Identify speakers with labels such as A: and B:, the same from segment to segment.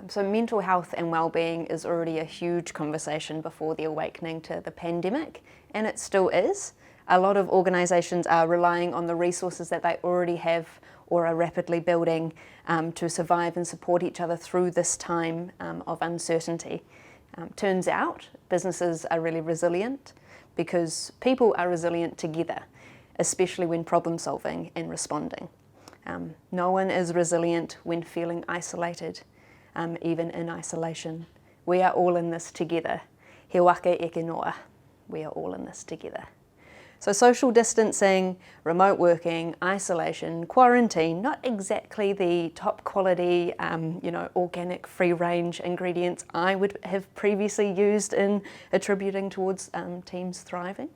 A: So mental health and wellbeing is already a huge conversation before the awakening to the pandemic, and it still is. A lot of organisations are relying on the resources that they already have or are rapidly building to survive and support each other through this time of uncertainty. Turns out businesses are really resilient because people are resilient together, especially when problem solving and responding. No one is resilient when feeling isolated. Even in isolation. We are all in this together. He wake eke noa. We are all in this together. So social distancing, remote working, isolation, quarantine, not exactly the top quality, organic free range ingredients I would have previously used in attributing towards teams thriving.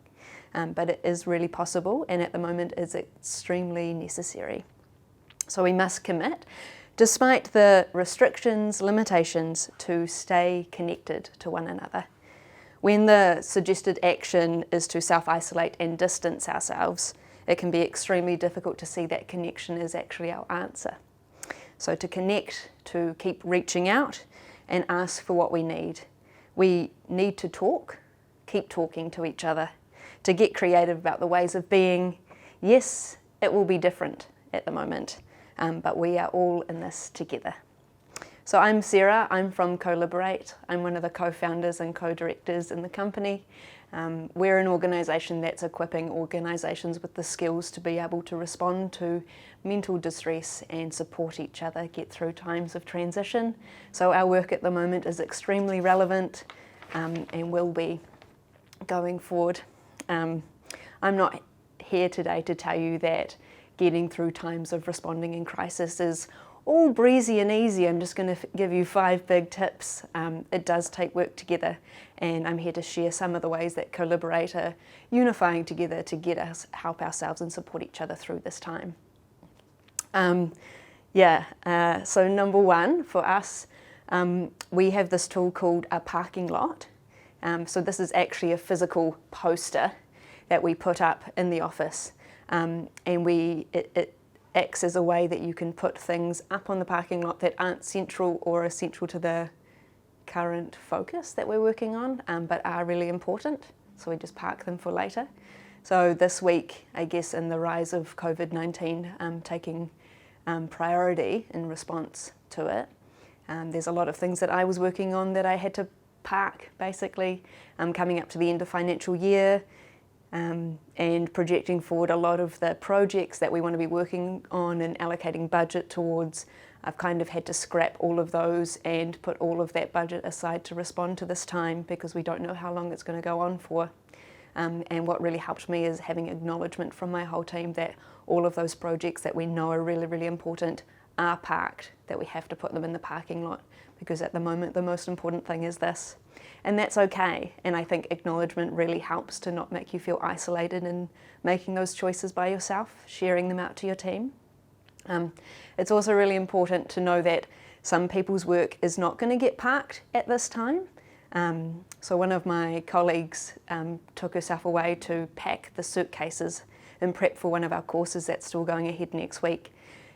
A: But it is really possible, and at the moment is extremely necessary. So we must commit, despite the restrictions, limitations, to stay connected to one another. When the suggested action is to self-isolate and distance ourselves, it can be extremely difficult to see that connection is actually our answer. So to connect, to keep reaching out and ask for what we need. We need to talk, keep talking to each other, to get creative about the ways of being. Yes, it will be different at the moment. But we are all in this together. So I'm Sarah, I'm from CoLiberate. I'm one of the co-founders and co-directors in the company. We're an organisation that's equipping organisations with the skills to be able to respond to mental distress and support each other get through times of transition. So our work at the moment is extremely relevant and will be going forward. I'm not here today to tell you that getting through times of responding in crisis is all breezy and easy. I'm just going to give you 5 big tips. It does take work together, and I'm here to share some of the ways that CoLiberate are unifying together to get us, help ourselves and support each other through this time. So number 1 for us, we have this tool called a parking lot. So this is actually a physical poster that we put up in the office. And it acts as a way that you can put things up on the parking lot that aren't central or essential to the current focus that we're working on, but are really important. So we just park them for later. So this week, I guess in the rise of COVID-19 taking priority in response to it, there's a lot of things that I was working on that I had to park, basically, coming up to the end of financial year. And projecting forward a lot of the projects that we want to be working on and allocating budget towards. I've kind of had to scrap all of those and put all of that budget aside to respond to this time because we don't know how long it's going to go on for. And what really helped me is having acknowledgement from my whole team that all of those projects that we know are really, really important are parked, that we have to put them in the parking lot because at the moment the most important thing is this. And that's okay, and I think acknowledgement really helps to not make you feel isolated in making those choices by yourself, sharing them out to your team. It's also really important to know that some people's work is not going to get parked at this time. So one of my colleagues took herself away to pack the suitcases in prep for one of our courses that's still going ahead next week.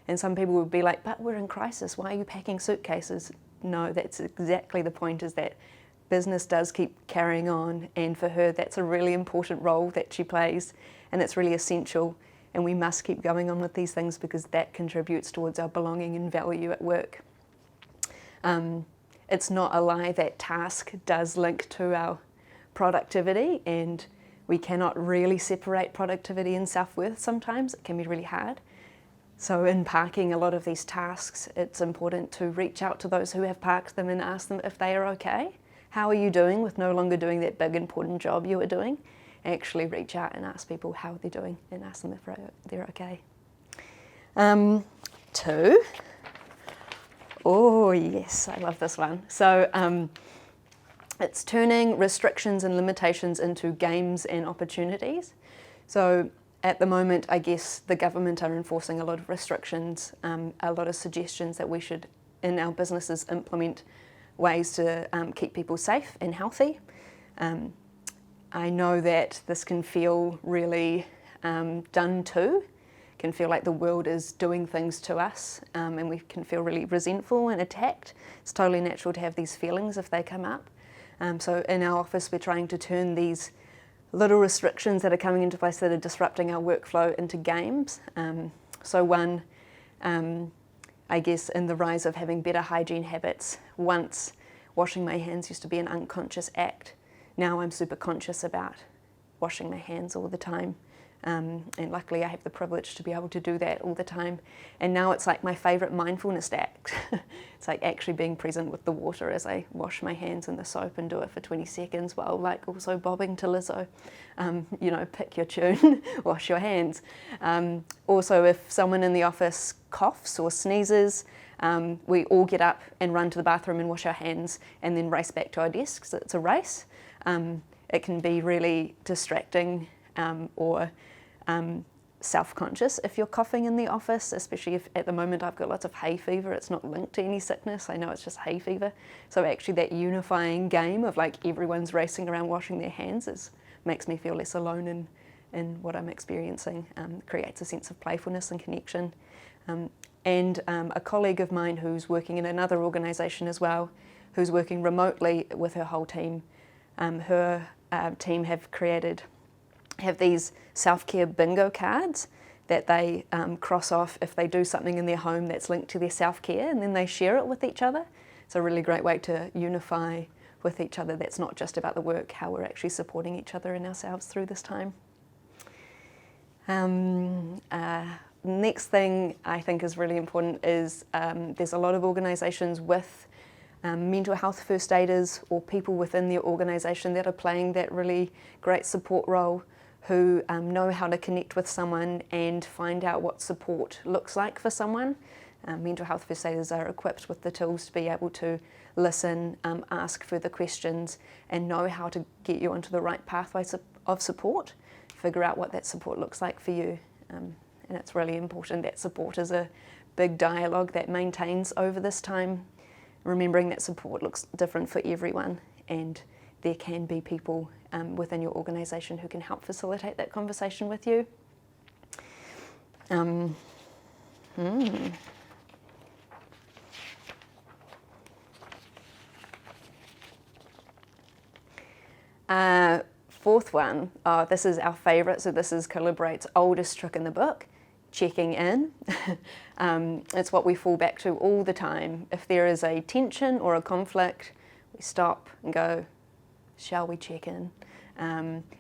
A: And some people would be like, but we're in crisis, why are you packing suitcases? No, that's exactly the point, is that business does keep carrying on, and for her that's a really important role that she plays, and it's really essential, and we must keep going on with these things because that contributes towards our belonging and value at work. It's not a lie that task does link to our productivity, and we cannot really separate productivity and self-worth sometimes. It can be really hard. So in parking a lot of these tasks, it's important to reach out to those who have parked them and ask them if they are okay. How are you doing with no longer doing that big important job you were doing? Actually reach out and ask people how they're doing and ask them if they're okay. 2. Oh yes, I love this one. So it's turning restrictions and limitations into games and opportunities. So at the moment, I guess the government are enforcing a lot of restrictions, a lot of suggestions that we should, in our businesses, implement ways to keep people safe and healthy. I know that this can feel really done to, can feel like the world is doing things to us, and we can feel really resentful and attacked. It's totally natural to have these feelings if they come up. So in our office, we're trying to turn these little restrictions that are coming into place that are disrupting our workflow into games. So one, I guess, in the rise of having better hygiene habits, once washing my hands used to be an unconscious act. Now I'm super conscious about washing my hands all the time. And luckily I have the privilege to be able to do that all the time. And now it's like my favourite mindfulness act. It's like actually being present with the water as I wash my hands in the soap and do it for 20 seconds while like also bobbing to Lizzo. Pick your tune, wash your hands. Also, if someone in the office coughs or sneezes, we all get up and run to the bathroom and wash our hands and then race back to our desks. It's a race. It can be really distracting or self-conscious if you're coughing in the office, especially if at the moment I've got lots of hay fever. It's not linked to any sickness. I know it's just hay fever. So actually that unifying game of like everyone's racing around washing their hands makes me feel less alone in what I'm experiencing. Creates a sense of playfulness and connection. And a colleague of mine who's working in another organisation as well, who's working remotely with her whole team, her team have these self-care bingo cards that they cross off if they do something in their home that's linked to their self-care, and then they share it with each other. It's a really great way to unify with each other. That's not just about the work, how we're actually supporting each other and ourselves through this time. Next thing I think is really important is there's a lot of organisations with mental health first aiders or people within their organisation that are playing that really great support role, who know how to connect with someone and find out what support looks like for someone. Mental health first aiders are equipped with the tools to be able to listen, ask further questions, and know how to get you onto the right pathway of support, figure out what that support looks like for you. And it's really important that support is a big dialogue that maintains over this time, remembering that support looks different for everyone, and there can be people within your organisation who can help facilitate that conversation with you. Fourth one, this is our favourite, so this is CoLiberate's oldest trick in the book, checking in. It's what we fall back to all the time. If there is a tension or a conflict, we stop and go, shall we check in?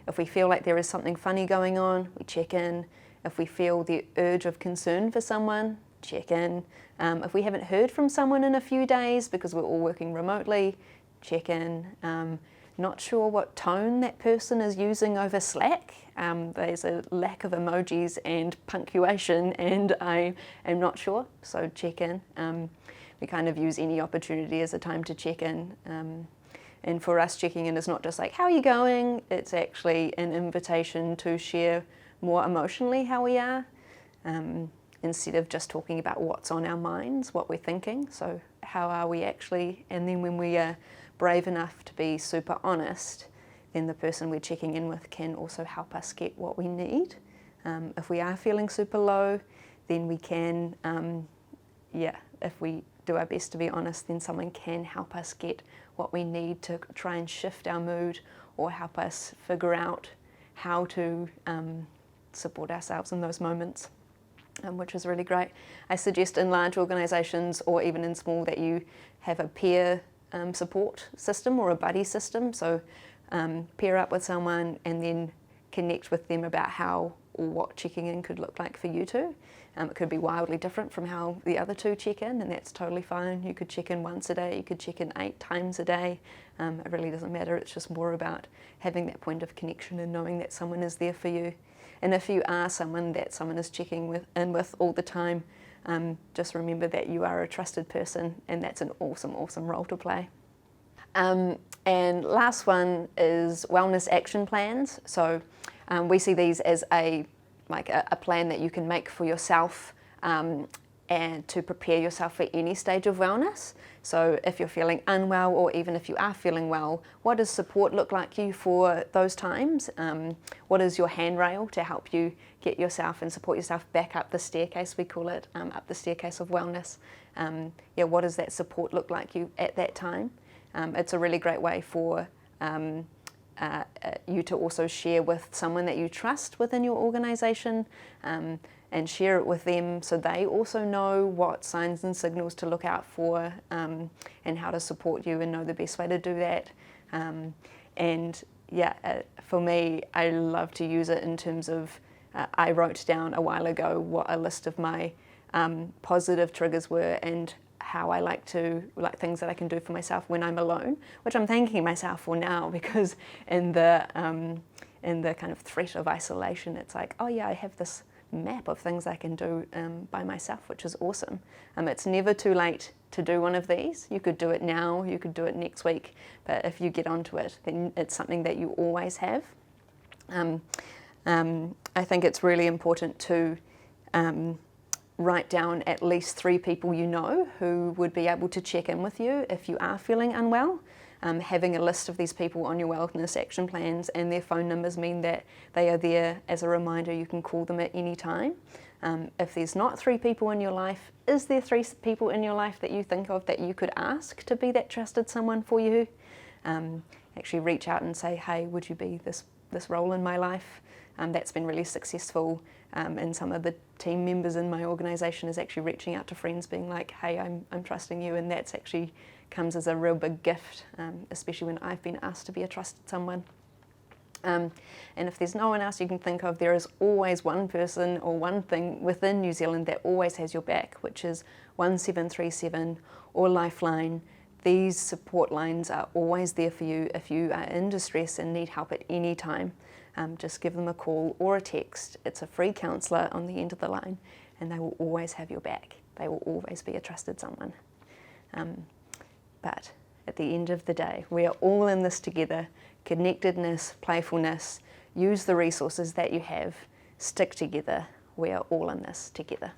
A: If we feel like there is something funny going on, we check in. If we feel the urge of concern for someone, check in. If we haven't heard from someone in a few days because we're all working remotely, check in. Not sure what tone that person is using over Slack. There's a lack of emojis and punctuation, and I am not sure, so check in. We kind of use any opportunity as a time to check in. And for us, checking in is not just like, how are you going? It's actually an invitation to share more emotionally how we are, instead of just talking about what's on our minds, what we're thinking. So how are we actually? And then when we are brave enough to be super honest, then the person we're checking in with can also help us get what we need. If we are feeling super low, then we can, if we do our best to be honest, then someone can help us get what we need to try and shift our mood or help us figure out how to support ourselves in those moments, which is really great. I suggest in large organisations or even in small that you have a peer support system or a buddy system. So pair up with someone and then connect with them about how or what checking in could look like for you two. It could be wildly different from how the other two check in, and that's totally fine. You could check in once a day, you could check in 8 times a day. It really doesn't matter. It's just more about having that point of connection and knowing that someone is there for you. And if you are someone that someone is checking in with all the time, just remember that you are a trusted person, and that's an awesome, awesome role to play. And last one is wellness action plans. So we see these as a plan that you can make for yourself and to prepare yourself for any stage of wellness. So if you're feeling unwell, or even if you are feeling well, what does support look like you for those times? What is your handrail to help you get yourself and support yourself back up the staircase, we call it, up the staircase of wellness? What does that support look like you at that time? It's a really great way for you to also share with someone that you trust within your organisation, and share it with them so they also know what signs and signals to look out for, and how to support you and know the best way to do that. For me, I love to use it in terms of, I wrote down a while ago what a list of my positive triggers were and how I like things that I can do for myself when I'm alone, which I'm thanking myself for now, because in the kind of threat of isolation, it's like, oh yeah, I have this map of things I can do by myself, which is awesome. It's never too late to do one of these. You could do it now, you could do it next week, but if you get onto it, then it's something that you always have. I think it's really important to write down at least 3 people you know who would be able to check in with you if you are feeling unwell. Having a list of these people on your wellness action plans and their phone numbers mean that they are there as a reminder. You can call them at any time. If there's not 3 people in your life, is there 3 people in your life that you think of that you could ask to be that trusted someone for you? Actually reach out and say, hey, would you be this role in my life? That's been really successful, and some of the team members in my organisation is actually reaching out to friends being like, hey, I'm trusting you, and that's actually comes as a real big gift, especially when I've been asked to be a trusted someone. And if there's no one else you can think of, there is always one person or one thing within New Zealand that always has your back, which is 1737 or Lifeline. These support lines are always there for you if you are in distress and need help at any time. Just give them a call or a text. It's a free counsellor on the end of the line, and they will always have your back. They will always be a trusted someone. But at the end of the day, we are all in this together. Connectedness, playfulness, use the resources that you have, stick together. We are all in this together.